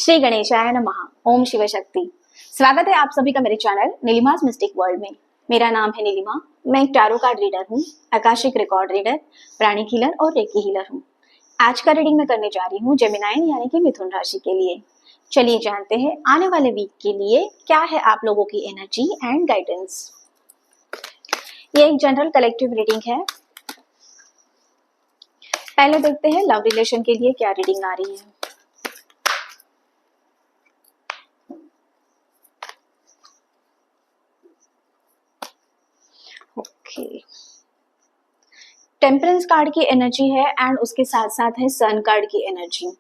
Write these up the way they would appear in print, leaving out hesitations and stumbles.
श्री गणेशाय नमः। ओम शिव शक्ति। स्वागत है आप सभी का मेरे चैनल नीलिमास मिस्टिक वर्ल्ड में। मेरा नाम है नीलिमा। मैं एक टैरो कार्ड रीडर हूँ, आकाशिक रिकॉर्ड रीडर, प्राणिक हीलर और रेकी हीलर हूँ। आज का रीडिंग मैं करने जा रही हूँ जेमिनाई यानी कि मिथुन राशि के लिए। चलिए जानते हैं आने वाले वीक के लिए क्या है आप लोगों की एनर्जी एंड गाइडेंस। ये एक जनरल कलेक्टिव रीडिंग है। पहले देखते हैं लव रिलेशन के लिए क्या रीडिंग आ रही है। ओके, टेम्परेंस कार्ड की एनर्जी है एंड उसके साथ साथ है सन कार्ड की एनर्जी।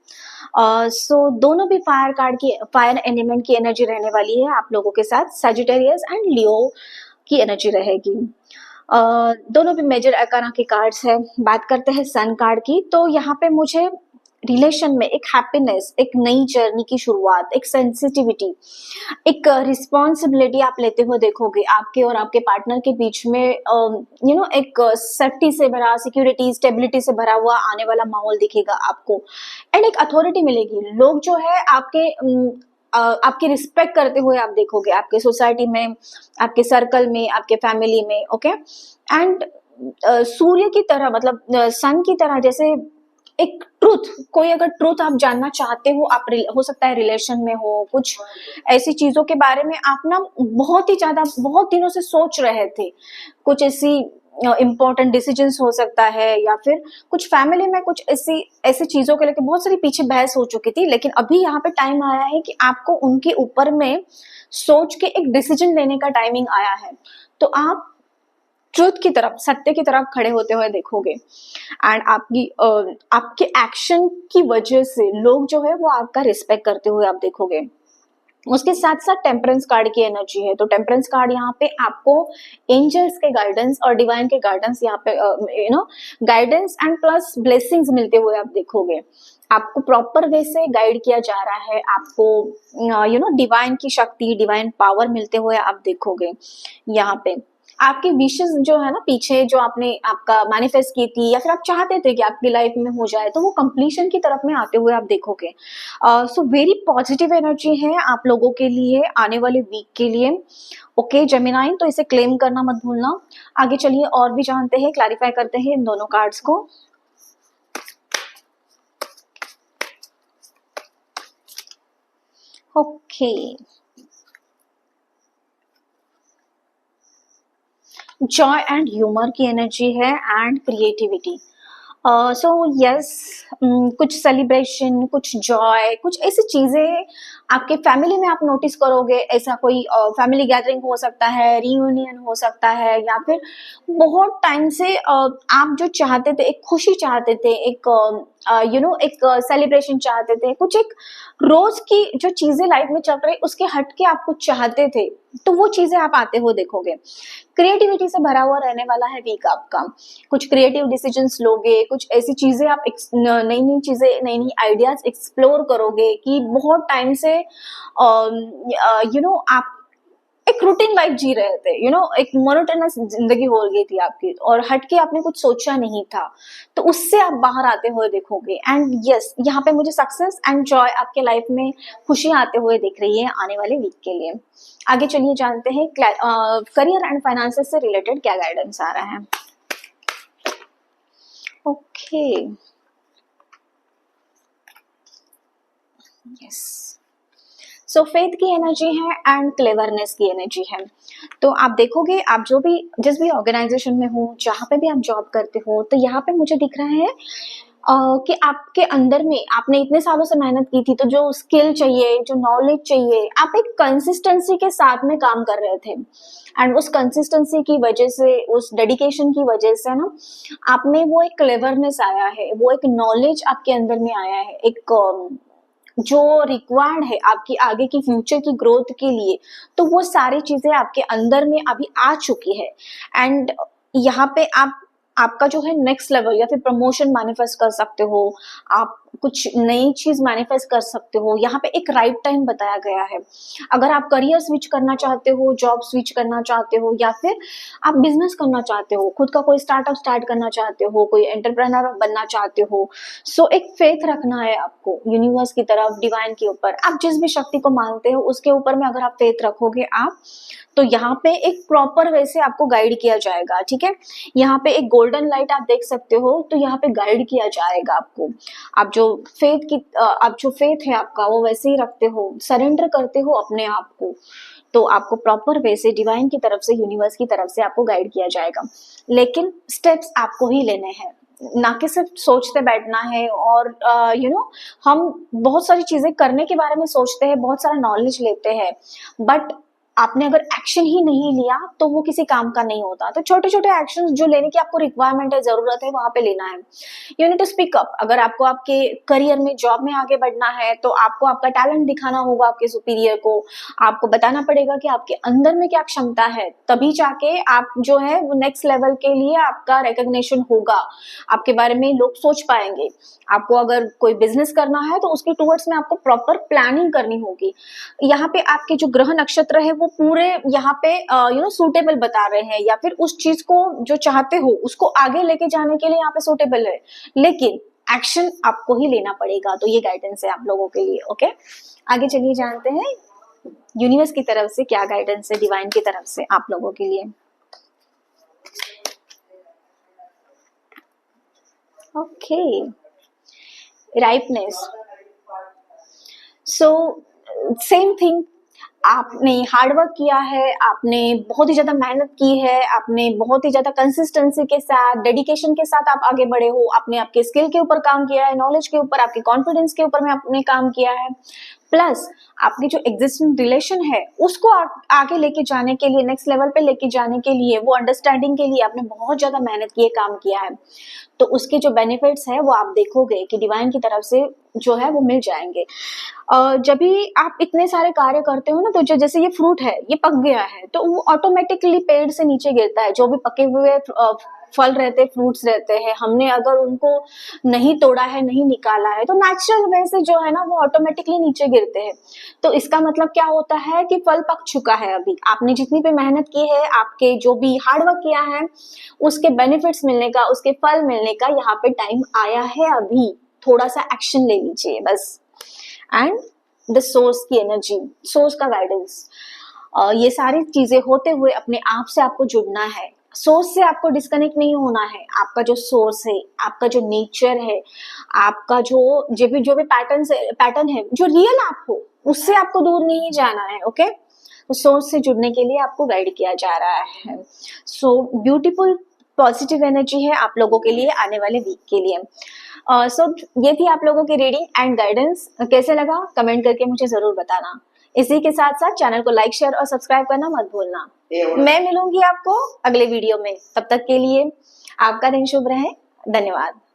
सो दोनों भी फायर एलिमेंट की एनर्जी रहने वाली है आप लोगों के साथ। सजिटेरियस एंड लियो की एनर्जी रहेगी। दोनों भी मेजर अकाना के कार्ड्स है। बात करते हैं सन कार्ड की, तो यहाँ पे मुझे रिलेशन में एक हैप्पीनेस, एक नई जर्नी की शुरुआत, एक सेंसिटिविटी, एक रिस्पॉन्सिबिलिटी आप लेते हुए देखोगे। आपके और आपके पार्टनर के बीच में एक सेफ्टी से भरा, सिक्योरिटी, स्टेबिलिटी से भरा हुआ आने वाला माहौल दिखेगा आपको एंड एक अथॉरिटी मिलेगी। लोग जो है आपकी रिस्पेक्ट करते हुए आप देखोगे आपके सोसाइटी में, आपके सर्कल में, आपके फैमिली में। ओके, एंड सूर्य की तरह, मतलब सन की तरह, जैसे एक ट्रूथ, कोई अगर ट्रूथ आप जानना चाहते हो, आप हो सकता है रिलेशन में हो, कुछ ऐसी चीजों के बारे में आप ना बहुत ही ज्यादा, बहुत दिनों से सोच रहे थे, कुछ ऐसी इम्पोर्टेंट डिसीजंस हो सकता है, या फिर कुछ फैमिली में कुछ ऐसी चीजों के लेके बहुत सारी पीछे बहस हो चुकी थी, लेकिन अभी यहाँ पे टाइम आया है कि आपको उनके ऊपर में सोच के एक डिसीजन लेने का टाइमिंग आया है। तो आप ट्रूथ की तरफ, सत्य की तरफ खड़े होते हुए देखोगे एंड आपके एक्शन की वजह से लोग जो है वो आपका रिस्पेक्ट करते हुए आप देखोगे। उसके साथ साथ टेम्परेंस कार्ड की एनर्जी है। तो टेम्परेंस कार्ड यहाँ पे आपको एंजल्स के गाइडेंस और डिवाइन के गाइडेंस, यहाँ पे गाइडेंस एंड प्लस ब्लेसिंग्स मिलते हुए आप देखोगे। आपको प्रॉपर वे से गाइड किया जा रहा है, आपको डिवाइन की शक्ति, डिवाइन पावर मिलते हुए आप देखोगे। यहाँ पे आपकी विशेस जो है ना, पीछे जो आपने आपका मैनिफेस्ट की थी या फिर आप चाहते थे कि आपकी लाइफ में हो जाए, तो वो कंप्लीशन की तरफ में आते हुए आप देखोगे। सो वेरी पॉजिटिव एनर्जी है आप लोगों के लिए आने वाले वीक के लिए। ओके जेमिनाई, तो इसे क्लेम करना मत भूलना। आगे चलिए और भी जानते हैं, क्लैरिफाई करते हैं इन दोनों कार्ड्स को। ओके, जॉय एंड ह्यूमर की एनर्जी है एंड क्रिएटिविटी। सो यस, कुछ सेलिब्रेशन, कुछ जॉय, कुछ ऐसी चीजें आपके फैमिली में आप नोटिस करोगे। ऐसा कोई फैमिली गैदरिंग हो सकता है, रियूनियन हो सकता है, या फिर बहुत टाइम से आप जो चाहते थे, एक खुशी चाहते थे, एक सेलिब्रेशन चाहते थे, कुछ एक रोज की जो चीजें लाइफ में चल रही उसके हट के आप कुछ चाहते थे, तो वो चीजें आप आते हुए देखोगे। क्रिएटिविटी से भरा हुआ रहने वाला है वीक आपका। कुछ क्रिएटिव डिसीजंस लोगे, कुछ ऐसी चीजें आप नई नई चीजें, नई नई आइडियाज एक्सप्लोर करोगे कि बहुत टाइम से आप एक रूटीन लाइफ जी रहे थे, एक मोनोटोनस जिंदगी हो गई थी आपकी, और हटके आपने कुछ सोचा नहीं था, तो उससे आप बाहर आते हुए देखोगे। एंड यस, यहाँ पे मुझे सक्सेस एंड जॉय, आपके लाइफ में खुशी आते हुए दिख रही है आने वाले वीक के लिए। आगे चलिए जानते हैं करियर एंड फाइनेंसेस से रिलेटेड क्या गाइडेंस आ रहा है। ओके, यस, सो फेथ की एनर्जी है एंड क्लेवरनेस की एनर्जी है। तो आप देखोगे, आप जिस भी ऑर्गेनाइजेशन में हो, जहाँ पे भी आप जॉब करते हो, तो यहाँ पे मुझे दिख रहा है कि आपके अंदर में आपने इतने सालों से मेहनत की थी, तो जो स्किल चाहिए, जो नॉलेज चाहिए, आप एक कंसिस्टेंसी के साथ में काम कर रहे थे एंड उस कंसिस्टेंसी की वजह से, उस डेडिकेशन की वजह से ना, आप में वो एक क्लेवरनेस आया है, वो एक नॉलेज आपके अंदर में आया है, एक जो रिक्वायर्ड है आपकी आगे की फ्यूचर की ग्रोथ के लिए, तो वो सारी चीजें आपके अंदर में अभी आ चुकी है। एंड यहाँ पे आपका जो है नेक्स्ट लेवल या फिर प्रमोशन मैनिफेस्ट कर सकते हो। आप कुछ नई चीज मैनिफेस्ट कर सकते हो। यहाँ पे एक राइट टाइम बताया गया है। अगर आप करियर स्विच करना चाहते हो, जॉब स्विच करना चाहते हो, या फिर आप बिजनेस करना चाहते हो, खुद का कोई स्टार्टअप स्टार्ट करना चाहते हो, कोई एंटरप्रेन्योर बनना चाहते हो, सो एक फेथ रखना है आपको यूनिवर्स की तरफ, डिवाइन के ऊपर। आप जिस भी शक्ति को मानते हो उसके ऊपर में अगर आप फेथ रखोगे आप, तो यहाँ पे एक प्रॉपर वे से आपको गाइड किया जाएगा। ठीक है, यहाँ पे एक गोल्डन लाइट आप देख सकते हो, तो यहाँ पे गाइड किया जाएगा आपको। आप जो फेथ है आपका वो वैसे ही रखते हो, सरेंडर करते हो अपने आप को, तो आपको प्रॉपर वे से डिवाइन की तरफ से, यूनिवर्स की तरफ से आपको गाइड किया जाएगा। लेकिन स्टेप्स आपको ही लेने हैं, ना कि सिर्फ सोचते बैठना है। और हम बहुत सारी चीजें करने के बारे में सोचते हैं, बहुत सारा नॉलेज लेते हैं, बट आपने अगर एक्शन ही नहीं लिया तो वो किसी काम का नहीं होता। तो छोटे छोटे एक्शंस जो लेने की आपको रिक्वायरमेंट है, जरूरत है, वहां पे लेना है। You need to speak up. अगर आपको आपके करियर में, जॉब में आगे बढ़ना है, तो आपको आपका टैलेंट दिखाना होगा आपके सुपीरियर को। आपको बताना पड़ेगा कि आपके अंदर में क्या क्षमता है, तभी जाके आप जो है वो नेक्स्ट लेवल के लिए आपका रिकग्निशन होगा, आपके बारे में लोग सोच पाएंगे। आपको अगर कोई बिजनेस करना है तो उसके टूवर्ड्स में आपको प्रॉपर प्लानिंग करनी होगी। यहाँ पे आपके जो ग्रह नक्षत्र है वो पूरे यहाँ पे सूटेबल बता रहे हैं, या फिर उस चीज को जो चाहते हो उसको आगे लेके जाने के लिए यहाँ पे सूटेबल है, लेकिन एक्शन आपको ही लेना पड़ेगा। तो ये गाइडेंस है आप लोगों के लिए। ओके, आगे चलिए जानते हैं यूनिवर्स की तरफ से क्या गाइडेंस है, डिवाइन की तरफ से आप लोगों के लिए। ओके, राइपनेस। सो सेम थिंग, आपने हार्डवर्क किया है, आपने बहुत ही ज्यादा मेहनत की है, आपने बहुत ही ज्यादा कंसिस्टेंसी के साथ, डेडिकेशन के साथ आप आगे बढ़े हो, आपने आपके स्किल के ऊपर काम किया है, नॉलेज के ऊपर, आपके कॉन्फिडेंस के ऊपर में आपने काम किया है, प्लस आपकी जो एग्जिस्टिंग रिलेशन है उसको आगे लेके जाने के लिए, नेक्स्ट लेवल पे लेके जाने के लिए, वो अंडरस्टैंडिंग के लिए आपने बहुत ज्यादा मेहनत की है, काम किया है। तो उसके जो बेनिफिट्स है वो आप देखोगे कि डिवाइन की तरफ से जो है वो मिल जाएंगे। जब भी आप इतने सारे कार्य करते हो ना, तो जो जैसे ये फ्रूट है, ये पक गया है, तो वो ऑटोमेटिकली पेड़ से नीचे गिरता है। जो भी पके हुए फल रहते, फ्रूट्स रहते हैं, हमने अगर उनको नहीं तोड़ा है, नहीं निकाला है, तो नेचुरल वे से जो है ना वो ऑटोमेटिकली नीचे गिरते हैं। तो इसका मतलब क्या होता है कि फल पक चुका है। अभी आपने जितनी भी मेहनत की है, आपके जो भी हार्डवर्क किया है, उसके बेनिफिट्स मिलने का, उसके फल मिलने का यहाँ पे टाइम आया है। अभी थोड़ा सा एक्शन ले लीजिए बस। एंड द सोर्स की एनर्जी, सोर्स का गाइडेंस, ये सारी चीजें होते हुए अपने आप से आपको जुड़ना है। सोर्स से आपको डिस्कनेक्ट नहीं होना है। आपका जो सोर्स है, आपका जो नेचर है, आपका जो भी पैटर्न है, जो रियल आप हो, उससे आपको दूर नहीं जाना है। ओके, तो सोर्स से जुड़ने के लिए आपको गाइड किया जा रहा है। सो ब्यूटीफुल पॉजिटिव एनर्जी है आप लोगों के लिए आने वाले वीक के लिए। सो ये थी आप लोगों की रीडिंग एंड गाइडेंस। कैसे लगा कमेंट करके मुझे जरूर बताना। इसी के साथ साथ चैनल को लाइक, शेयर और सब्सक्राइब करना मत भूलना। मैं मिलूंगी आपको अगले वीडियो में। तब तक के लिए आपका दिन शुभ रहे। धन्यवाद।